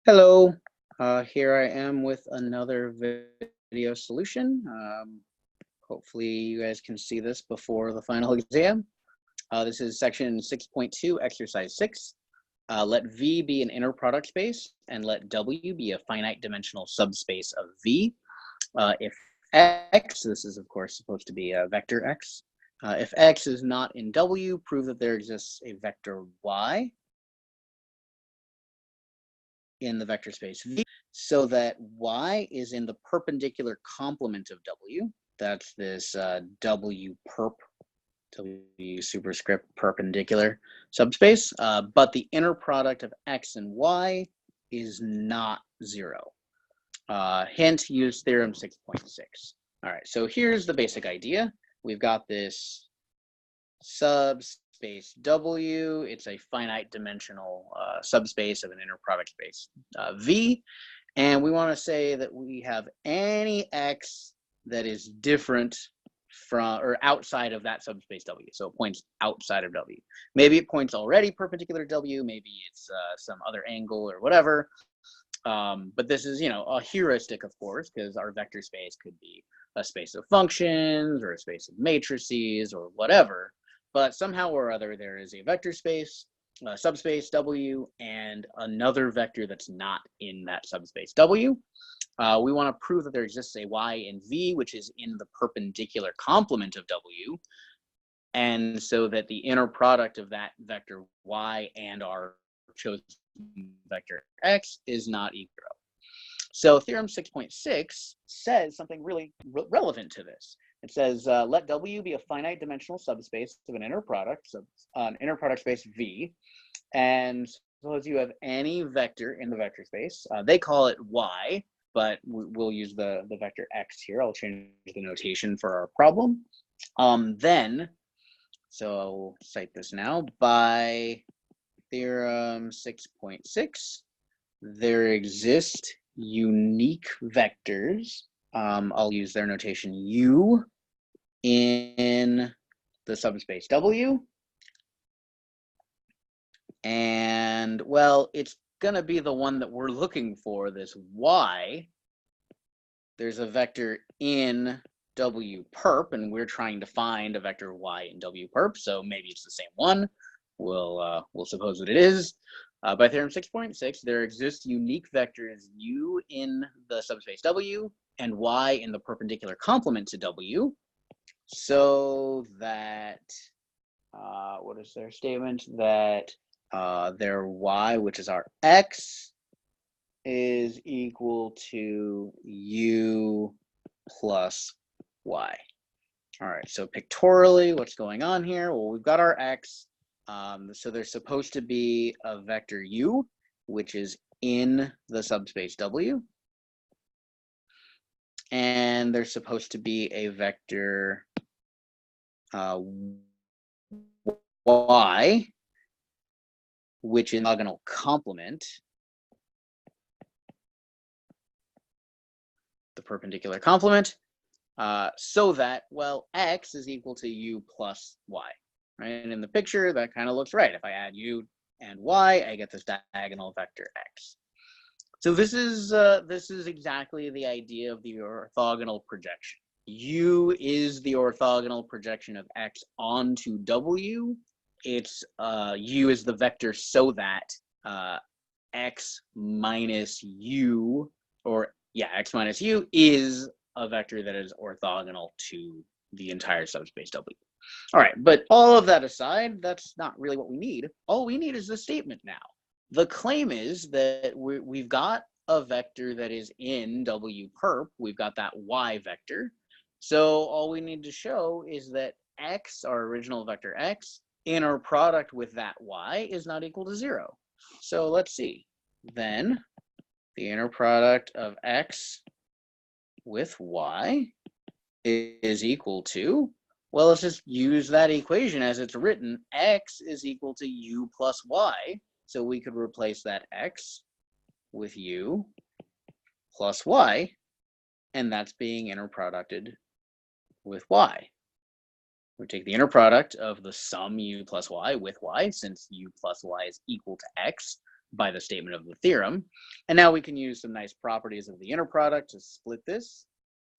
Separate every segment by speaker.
Speaker 1: Hello, here I am with another video solution. Hopefully you guys can see this before the final exam. This is section 6.2, exercise 6. Let V be an inner product space and let W be a finite dimensional subspace of V. If X, this is of course supposed to be a vector X. If X is not in W, prove that there exists a vector Y in the vector space V, so that Y is in the perpendicular complement of W. That's this W perp, W superscript perpendicular subspace, but the inner product of X and Y is not 0. Hint, use theorem 6.6. All right, so here's the basic idea. We've got this subspace W. It's a finite dimensional subspace of an inner product space V. And we want to say that we have any X that is different from or outside of that subspace W. So it points outside of W. Maybe it points already perpendicular to W. Maybe it's some other angle or whatever. But this is, a heuristic, of course, because our vector space could be a space of functions or a space of matrices or whatever. But somehow or other, there is a vector space, a subspace W, and another vector that's not in that subspace W. We want to prove that there exists a Y in V, which is in the perpendicular complement of W, and so that the inner product of that vector Y and our chosen vector X is not equal. So theorem 6.6 says something really relevant to this. It says, let W be a finite dimensional subspace of an inner product space V, and suppose you have any vector in the vector space. They call it Y, but we'll use the vector X here. I'll change the notation for our problem. So I'll cite this now, by theorem 6.6, there exist unique vectors. I'll use their notation U in the subspace W. And, well, it's going to be the one that we're looking for, this Y. There's a vector in W perp, and we're trying to find a vector Y in W perp, so maybe it's the same one. We'll suppose that it is. By theorem 6.6, there exist unique vectors U in the subspace W and Y in the perpendicular complement to W, so that, what is their statement? That their Y, which is our X, is equal to U plus Y. All right, so pictorially, what's going on here? Well, we've got our X. So there's supposed to be a vector U, which is in the subspace W. And there's supposed to be a vector Y, which is orthogonal complement, the perpendicular complement, so that, well, X is equal to U plus Y. Right? And in the picture, that kind of looks right. If I add U and Y, I get this diagonal vector X. So this is exactly the idea of the orthogonal projection. U is the orthogonal projection of X onto W. It's U is the vector so that X minus U, X minus U is a vector that is orthogonal to the entire subspace W. All right, but all of that aside, that's not really what we need. All we need is the statement now. The claim is that we've got a vector that is in W perp. We've got that Y vector. So all we need to show is that X, our original vector X, inner product with that Y is not equal to 0. So let's see. Then the inner product of X with Y is equal to, well, let's just use that equation as it's written. X is equal to U plus Y. So we could replace that X with U plus Y, and that's being inner producted with Y. We take the inner product of the sum U plus Y with Y, since U plus Y is equal to X. by the statement of the theorem. And now we can use some nice properties of the inner product to split this.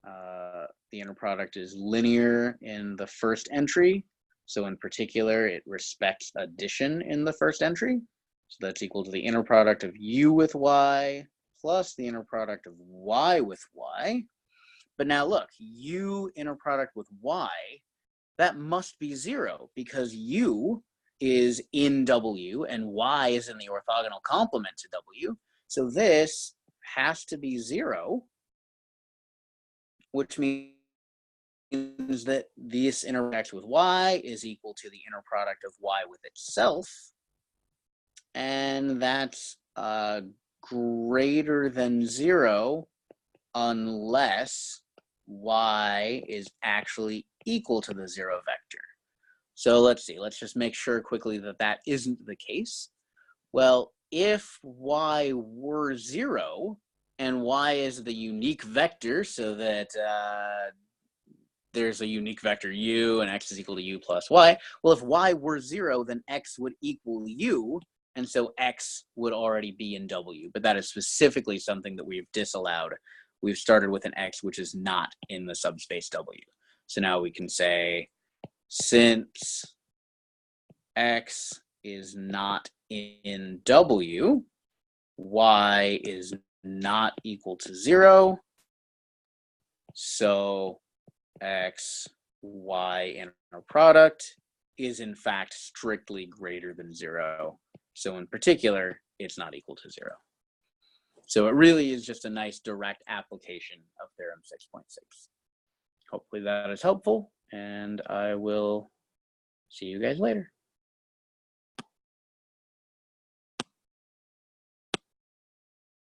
Speaker 1: The inner product is linear in the first entry. So in particular, it respects addition in the first entry. So that's equal to the inner product of u with y plus the inner product of y with y. But now look, u inner product with y, that must be 0 because u is in w and y is in the orthogonal complement to w. So this has to be 0, which means that this inner product with y is equal to the inner product of y with itself. And that's greater than 0 unless y is actually equal to the 0 vector. So let's see, let's just make sure quickly that that isn't the case. Well, if y were 0 and y is the unique vector so that there's a unique vector u and x is equal to u plus y, well, if y were 0, then x would equal u, and so x would already be in w, but that is specifically something that we've disallowed. We've started with an x which is not in the subspace w. So now we can say, since x is not in w, y is not equal to 0, so x, y inner product is in fact strictly greater than 0. So in particular, it's not equal to 0. So it really is just a nice direct application of theorem 6.6. Hopefully that is helpful, and I will see you guys later.